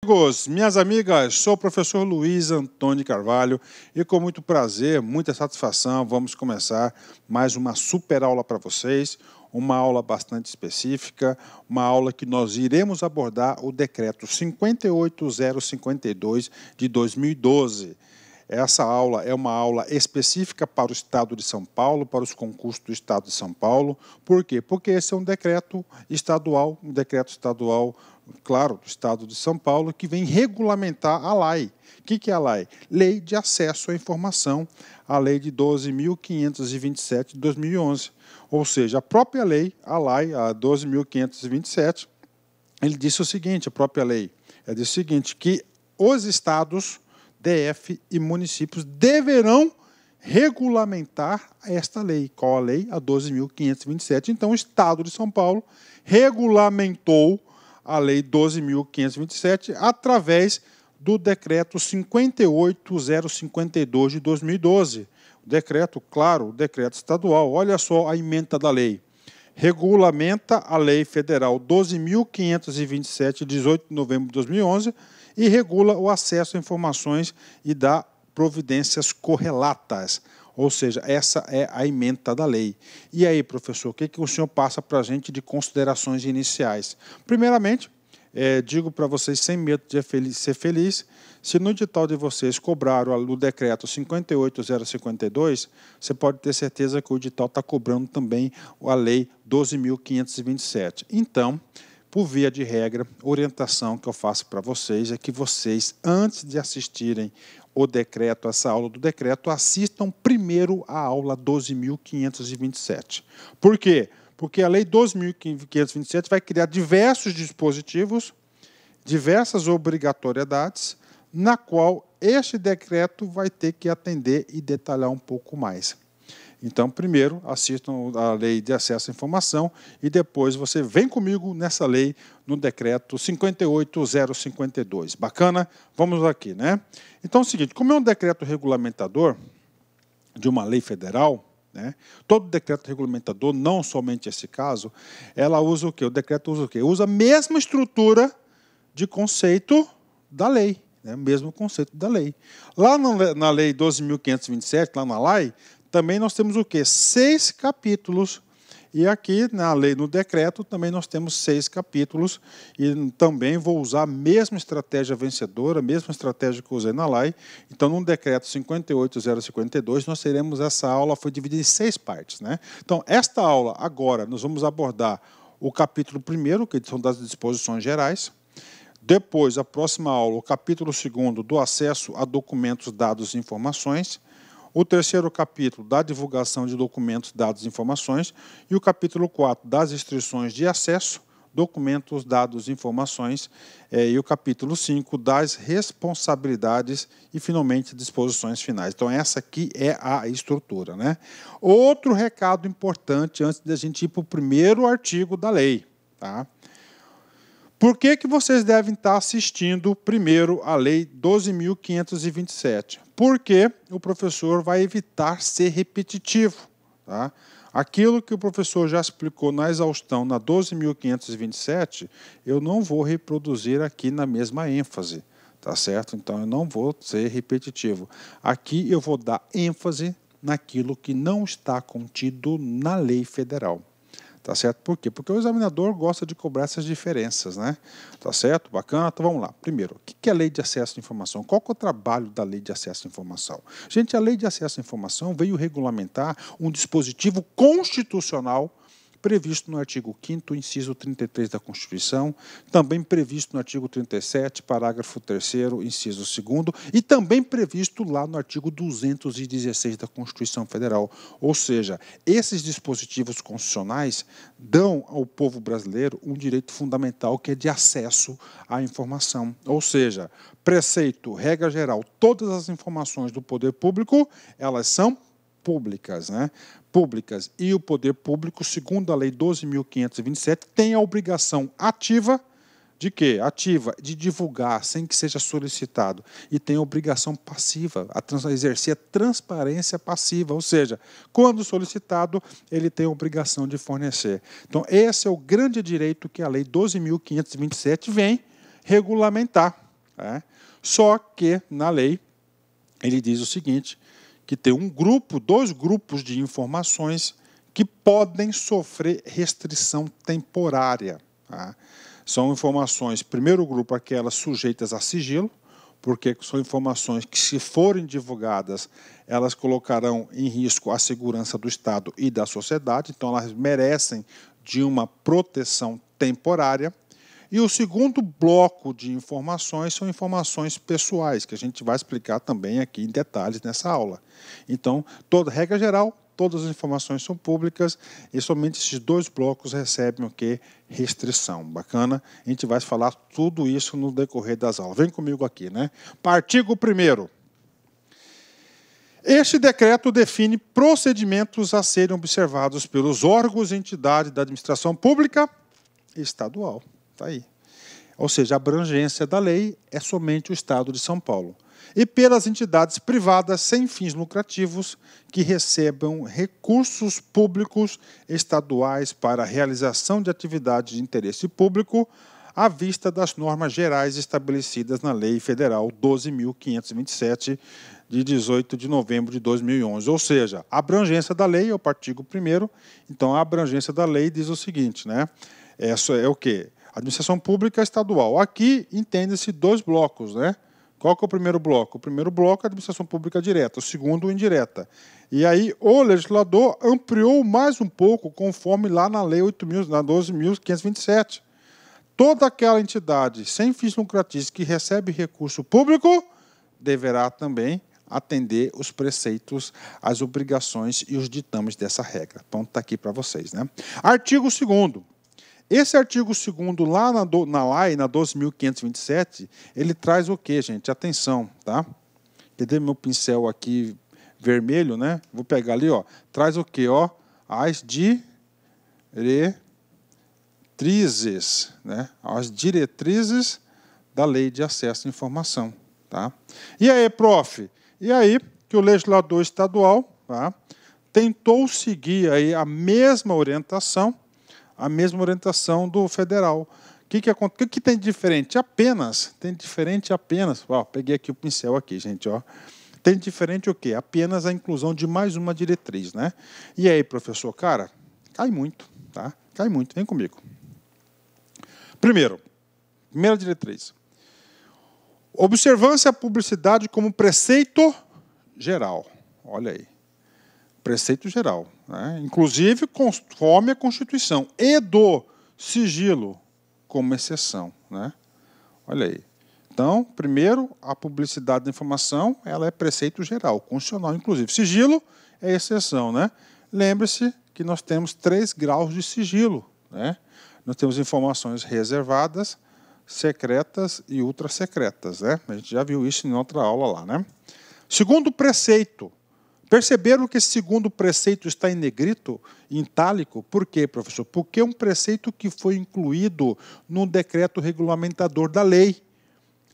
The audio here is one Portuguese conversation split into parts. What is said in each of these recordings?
Amigos, minhas amigas, sou o professor Luiz Antônio Carvalho e com muito prazer, muita satisfação, vamos começar mais uma super aula para vocês, uma aula bastante específica, uma aula que nós iremos abordar o decreto 58052 de 2012. Essa aula é uma aula específica para o Estado de São Paulo, para os concursos do Estado de São Paulo. Por quê? Porque esse é um decreto estadual, claro, do Estado de São Paulo, que vem regulamentar a LAI. O que é a LAI? Lei de Acesso à Informação, a Lei de 12.527 de 2011. Ou seja, a própria lei, a LAI, a 12.527, ele disse o seguinte, a própria lei, disse o seguinte, que os estados, DF e municípios deverão regulamentar esta lei. Qual a lei? A 12.527. Então, o Estado de São Paulo regulamentou a lei 12.527 através do decreto 58052 de 2012. O decreto, claro, o decreto estadual. Olha só a ementa da lei. Regulamenta a lei federal 12.527 de 18 de novembro de 2011 e regula o acesso a informações e dá providências correlatas. Ou seja, essa é a ementa da lei. E aí, professor, o que o senhor passa para a gente de considerações iniciais? Primeiramente, digo para vocês, sem medo de ser feliz, se no edital de vocês cobraram o decreto 58052, você pode ter certeza que o edital está cobrando também a lei 12.527. Então, por via de regra, a orientação que eu faço para vocês é que vocês, antes de assistirem o decreto, essa aula do decreto, assistam primeiro a aula 12.527. Por quê? Porque a lei 12.527 vai criar diversos dispositivos, diversas obrigatoriedades, na qual este decreto vai ter que atender e detalhar um pouco mais. Então, primeiro, assistam a Lei de Acesso à Informação e depois você vem comigo nessa lei, no decreto 58052. Bacana? Vamos aqui, né? Então, é o seguinte, como é um decreto regulamentador de uma lei federal, né, todo decreto regulamentador, não somente esse caso, ela usa o quê? O decreto usa o quê? Usa a mesma estrutura de conceito da lei. Mesmo conceito da lei. Lá na Lei 12.527, lá na LAI, também nós temos o quê? 6 capítulos. E aqui na lei, no decreto, também nós temos 6 capítulos. E também vou usar a mesma estratégia vencedora, a mesma estratégia que eu usei na LAI. Então, no decreto 58052, nós teremos essa aula, foi dividida em 6 partes, né? Então, esta aula, agora, nós vamos abordar o capítulo 1º, que são das disposições gerais. Depois, a próxima aula, o capítulo 2º do acesso a documentos, dados e informações. O 3º capítulo da divulgação de documentos, dados e informações. E o capítulo 4 das restrições de acesso, documentos, dados e informações. E o capítulo 5 das responsabilidades e, finalmente, disposições finais. Então, essa aqui é a estrutura, né? Outro recado importante antes de a gente ir para o primeiro artigo da lei, tá? Por que vocês devem estar assistindo primeiro a Lei 12.527? Porque o professor vai evitar ser repetitivo. Tá? Aquilo que o professor já explicou na exaustão na 12.527, eu não vou reproduzir aqui na mesma ênfase. Tá certo? Então, eu não vou ser repetitivo. Aqui eu vou dar ênfase naquilo que não está contido na lei federal. Tá certo? Por quê? Porque o examinador gosta de cobrar essas diferenças, né? Tá certo? Bacana? Então vamos lá. Primeiro, o que é a Lei de Acesso à Informação? Qual que é o trabalho da Lei de Acesso à Informação? Gente, a Lei de Acesso à Informação veio regulamentar um dispositivo constitucional previsto no artigo 5º, inciso 33 da Constituição, também previsto no artigo 37, parágrafo 3º, inciso 2º, e também previsto lá no artigo 216 da Constituição Federal. Ou seja, esses dispositivos constitucionais dão ao povo brasileiro um direito fundamental que é de acesso à informação. Ou seja, preceito, regra geral, todas as informações do poder público, elas são públicas, né? Públicas. E o poder público, segundo a Lei 12.527, tem a obrigação ativa de quê? Ativa, de divulgar sem que seja solicitado. E tem a obrigação passiva, a exercer a transparência passiva, ou seja, quando solicitado, ele tem a obrigação de fornecer. Então, esse é o grande direito que a Lei 12.527 vem regulamentar. né? Só que, na lei, ele diz o seguinte, que tem dois grupos de informações que podem sofrer restrição temporária. Tá? São informações, primeiro grupo, aquelas sujeitas a sigilo, porque são informações que, se forem divulgadas, elas colocarão em risco a segurança do Estado e da sociedade, então elas merecem de uma proteção temporária. E o segundo bloco de informações são informações pessoais, que a gente vai explicar também aqui em detalhes nessa aula. Então, toda regra geral, todas as informações são públicas e somente esses dois blocos recebem o quê? Restrição. Bacana? A gente vai falar tudo isso no decorrer das aulas. Vem comigo aqui, né? Artigo 1º. Este decreto define procedimentos a serem observados pelos órgãos e entidades da administração pública estadual. Está aí. Ou seja, a abrangência da lei é somente o Estado de São Paulo. E pelas entidades privadas sem fins lucrativos que recebam recursos públicos estaduais para a realização de atividades de interesse público à vista das normas gerais estabelecidas na Lei Federal 12.527, de 18 de novembro de 2011. Ou seja, a abrangência da lei é o artigo 1º. Então, a abrangência da lei diz o seguinte, né? Essa é o quê? Administração pública estadual. Aqui entende-se dois blocos, né? Qual que é o primeiro bloco? O primeiro bloco é a administração pública direta, o segundo, indireta. E aí o legislador ampliou mais um pouco, conforme lá na Lei 12.527. Toda aquela entidade sem fins lucrativos que recebe recurso público deverá também atender os preceitos, as obrigações e os ditames dessa regra. Então, está aqui para vocês, né? Artigo 2º. Esse artigo 2º, lá na lei, na 12.527, ele traz o quê, gente? Atenção, tá? Cadê meu pincel aqui vermelho, né? Vou pegar ali, ó. Traz o quê, ó? As diretrizes, né? As diretrizes da Lei de Acesso à Informação, tá? E aí, prof? E aí que o legislador estadual, tá, tentou seguir aí a mesma orientação do federal. O que tem de diferente? Tem diferente apenas. Ó, peguei aqui o pincel aqui, gente. Ó. Tem diferente o quê? Apenas a inclusão de mais uma diretriz, né? E aí, professor, cara, cai muito, tá? Cai muito. Vem comigo. Primeira diretriz. Observância à publicidade como preceito geral. Olha aí. Preceito geral, né? Inclusive conforme a Constituição, e do sigilo como exceção, né? Olha aí. Então, primeiro, a publicidade da informação, ela é preceito geral, constitucional, inclusive. Sigilo é exceção, né? Lembre-se que nós temos 3 graus de sigilo, né? Nós temos informações reservadas, secretas e ultrasecretas, né? A gente já viu isso em outra aula lá, né? Segundo preceito. Perceberam que esse segundo preceito está em negrito, em itálico? Por quê, professor? Porque é um preceito que foi incluído no decreto regulamentador da lei.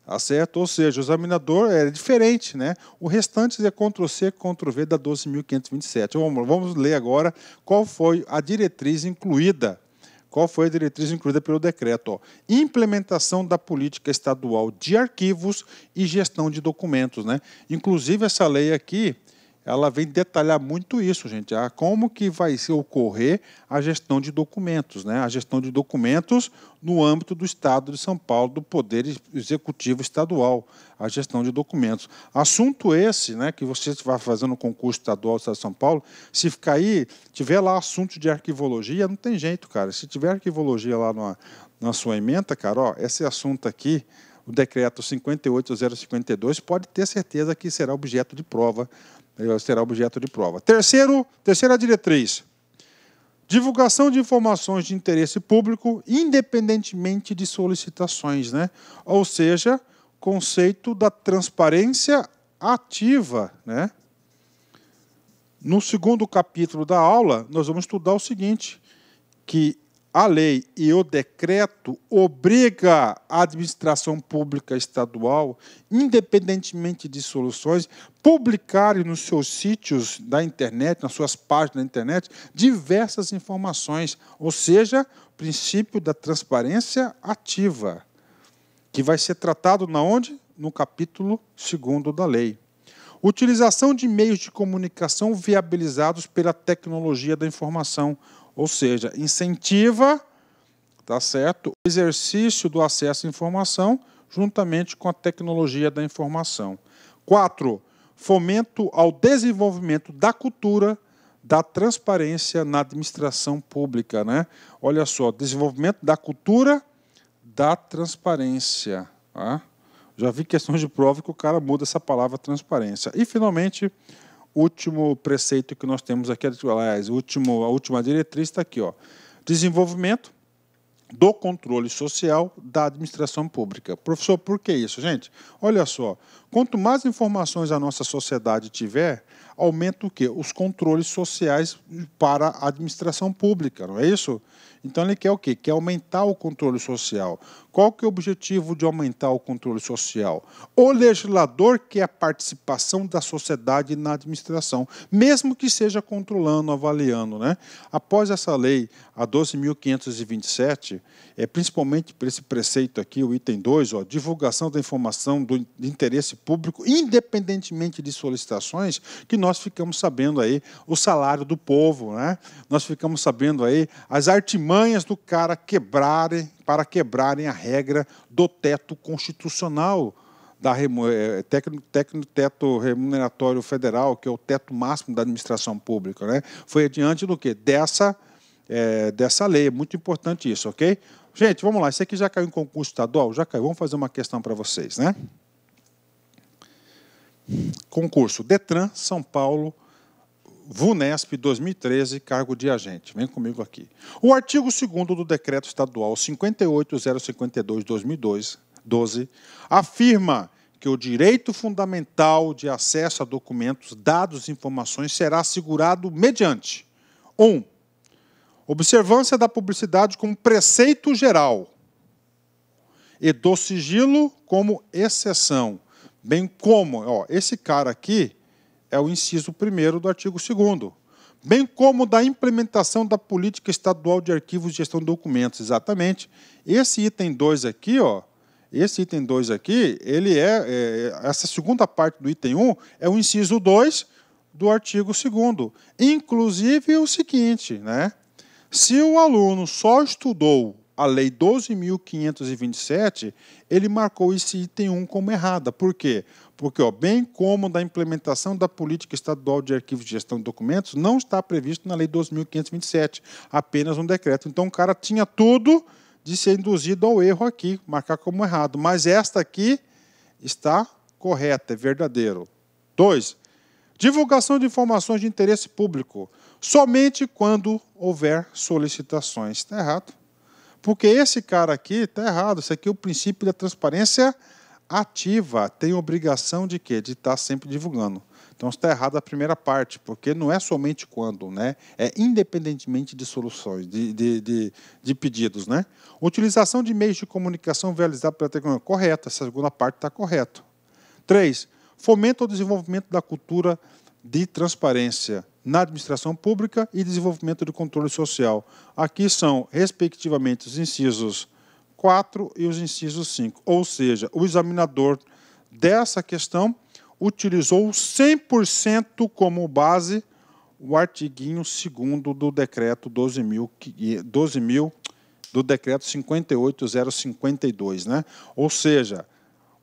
Tá certo? Ou seja, o examinador é diferente, né? O restante é Ctrl+C, Ctrl+V da 12.527. Vamos ler agora qual foi a diretriz incluída. Qual foi a diretriz incluída pelo decreto? Ó, implementação da política estadual de arquivos e gestão de documentos, né? Inclusive, essa lei aqui, ela vem detalhar muito isso, gente. Como que vai ocorrer a gestão de documentos, né? A gestão de documentos no âmbito do Estado de São Paulo, do Poder Executivo Estadual, a gestão de documentos. Assunto esse, né, que você vai fazendo no concurso estadual do Estado de São Paulo, se ficar aí, tiver lá assunto de arquivologia, não tem jeito, cara. Se tiver arquivologia lá na sua ementa, cara, ó, esse assunto aqui, o decreto 58.052, pode ter certeza que será objeto de prova. Terceira diretriz. Divulgação de informações de interesse público, independentemente de solicitações, né? Ou seja, conceito da transparência ativa, né? No segundo capítulo da aula, nós vamos estudar o seguinte, que a lei e o decreto obriga a administração pública estadual, independentemente de soluções, publicarem nos seus sítios da internet, nas suas páginas da internet, diversas informações, ou seja, o princípio da transparência ativa. que vai ser tratado na onde? No capítulo 2º da lei. Utilização de meios de comunicação viabilizados pela tecnologia da informação, ou seja, incentiva, tá certo, o exercício do acesso à informação juntamente com a tecnologia da informação. 4. Fomento ao desenvolvimento da cultura da transparência na administração pública, né? Olha só, desenvolvimento da cultura da transparência. Tá? Já vi questões de prova que o cara muda essa palavra transparência. E, finalmente, o último preceito que nós temos aqui, aliás, a última diretriz está aqui, ó. Desenvolvimento do controle social da administração pública. Professor, por que isso, gente? Olha só, quanto mais informações a nossa sociedade tiver, aumenta o quê? Os controles sociais para a administração pública, não é isso? Então, ele quer o quê? Quer aumentar o controle social. Qual que é o objetivo de aumentar o controle social? O legislador quer a participação da sociedade na administração, mesmo que seja controlando, avaliando, né? Após essa lei, a 12.527, principalmente por esse preceito aqui, o item 2, ó, divulgação da informação de interesse público, independentemente de solicitações, que nós ficamos sabendo aí o salário do povo, né? Nós ficamos sabendo aí as artimanhas do cara para quebrarem a regra do teto constitucional, teto remuneratório federal, que é o teto máximo da administração pública, né? Foi adiante do quê? Dessa lei. É muito importante isso, ok? Gente, vamos lá. Isso aqui já caiu em concurso estadual? Já caiu. Vamos fazer uma questão para vocês, né? Concurso Detran, São Paulo, VUNESP 2013, cargo de agente. Vem comigo aqui. O artigo 2º do Decreto Estadual 58.052/2012 afirma que o direito fundamental de acesso a documentos, dados e informações será assegurado mediante 1. Observância da publicidade como preceito geral e do sigilo como exceção, bem como, ó, esse cara aqui é o inciso 1º do artigo 2º, bem como da implementação da política estadual de arquivos e gestão de documentos. Exatamente. Esse item 2 aqui, ó, ele essa segunda parte do item 1 é o inciso 2 do artigo 2º. Inclusive o seguinte, né? Se o aluno só estudou a Lei 12.527, ele marcou esse item 1 como errada. Por quê? Porque, ó, bem como da implementação da política estadual de arquivos de gestão de documentos, não está previsto na Lei 12.527, apenas um decreto. Então, o cara tinha tudo de ser induzido ao erro aqui, marcar como errado. Mas esta aqui está correta, é verdadeiro. 2. Divulgação de informações de interesse público, somente quando houver solicitações. Está errado. Porque esse cara aqui está errado. Isso aqui é o princípio da transparência ativa. Tem obrigação de quê? De estar sempre divulgando. Então está errado a primeira parte, porque não é somente quando, né? É independentemente de soluções, de pedidos, né? Utilização de meios de comunicação realizados pela tecnologia. Correta, essa segunda parte está correta. 3. Fomento ao desenvolvimento da cultura de transparência na administração pública e desenvolvimento do controle social. Aqui são, respectivamente, os incisos 4 e os incisos 5. Ou seja, o examinador dessa questão utilizou 100% como base o artiguinho 2º do decreto 12.000 do decreto 58.052, né? Ou seja,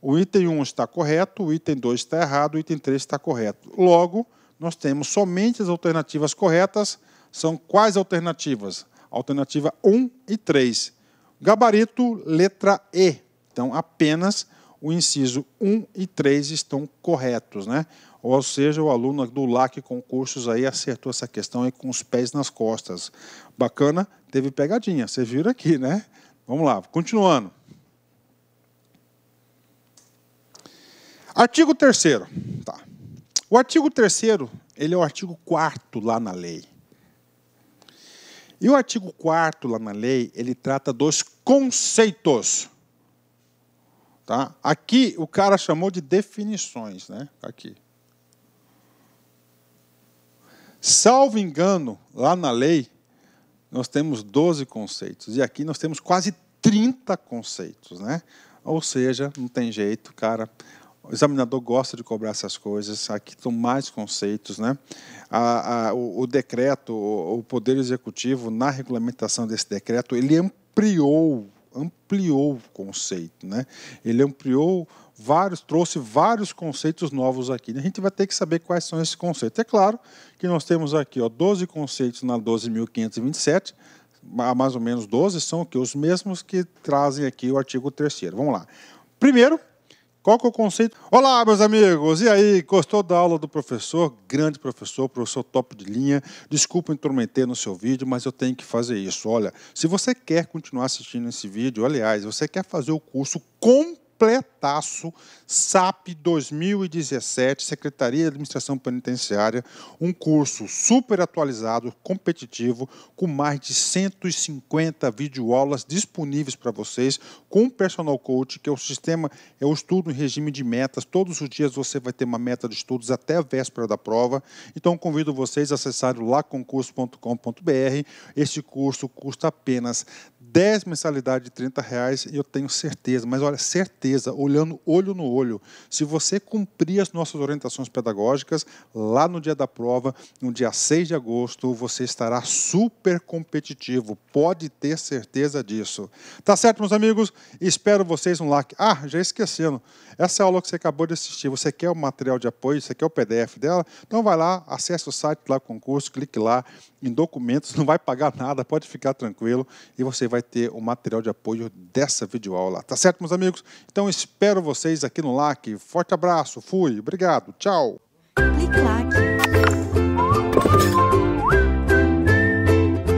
o item 1 está correto, o item 2 está errado, o item 3 está correto. Logo, nós temos somente as alternativas corretas. São quais alternativas? Alternativa 1 e 3. Gabarito, letra E. Então, apenas o inciso 1 e 3 estão corretos, né? Ou seja, o aluno do LAC Concursos aí acertou essa questão aí com os pés nas costas. Bacana, teve pegadinha, vocês viram aqui, né? Vamos lá, continuando. Artigo 3º. Tá. O artigo 3º, ele é o artigo 4º lá na lei. E o artigo 4º lá na lei, ele trata dos conceitos. Tá? Aqui o cara chamou de definições, né? Aqui. Salvo engano, lá na lei, nós temos 12 conceitos. E aqui nós temos quase 30 conceitos, né? Ou seja, não tem jeito, cara. O examinador gosta de cobrar essas coisas. Aqui estão mais conceitos, né? O decreto, o Poder Executivo, na regulamentação desse decreto, ele ampliou o conceito, né? Ele ampliou trouxe vários conceitos novos aqui. A gente vai ter que saber quais são esses conceitos. É claro que nós temos aqui 12 conceitos na 12.527, mais ou menos 12, são aqui os mesmos que trazem aqui o artigo 3º. Vamos lá. Primeiro, qual que é o conceito? Olá, meus amigos! E aí, gostou da aula do professor? Grande professor top de linha. Desculpa intrometer no seu vídeo, mas eu tenho que fazer isso. Olha, se você quer continuar assistindo esse vídeo, aliás, você quer fazer o curso completaço, SAP 2017, Secretaria de Administração Penitenciária, um curso super atualizado, competitivo, com mais de 150 videoaulas disponíveis para vocês, com o Personal Coach, que é o estudo em regime de metas. Todos os dias você vai ter uma meta de estudos até a véspera da prova. Então, convido vocês a acessarem o laconcurso.com.br. Esse curso custa apenas 10 mensalidades de R$30, e eu tenho certeza, mas olha, certeza, olhando olho no olho, se você cumprir as nossas orientações pedagógicas, lá no dia da prova, no dia 6 de agosto, você estará super competitivo, pode ter certeza disso. Tá certo, meus amigos? Espero vocês no like. Ah, já esquecendo, essa aula que você acabou de assistir, você quer o material de apoio, você quer o PDF dela? Então vai lá, acesse o site lá, concurso, clique lá em documentos, não vai pagar nada, pode ficar tranquilo, e você vai ter o material de apoio dessa videoaula. Tá certo, meus amigos? Então espero vocês aqui no LAC. Forte abraço, fui, obrigado, tchau! Clique lá.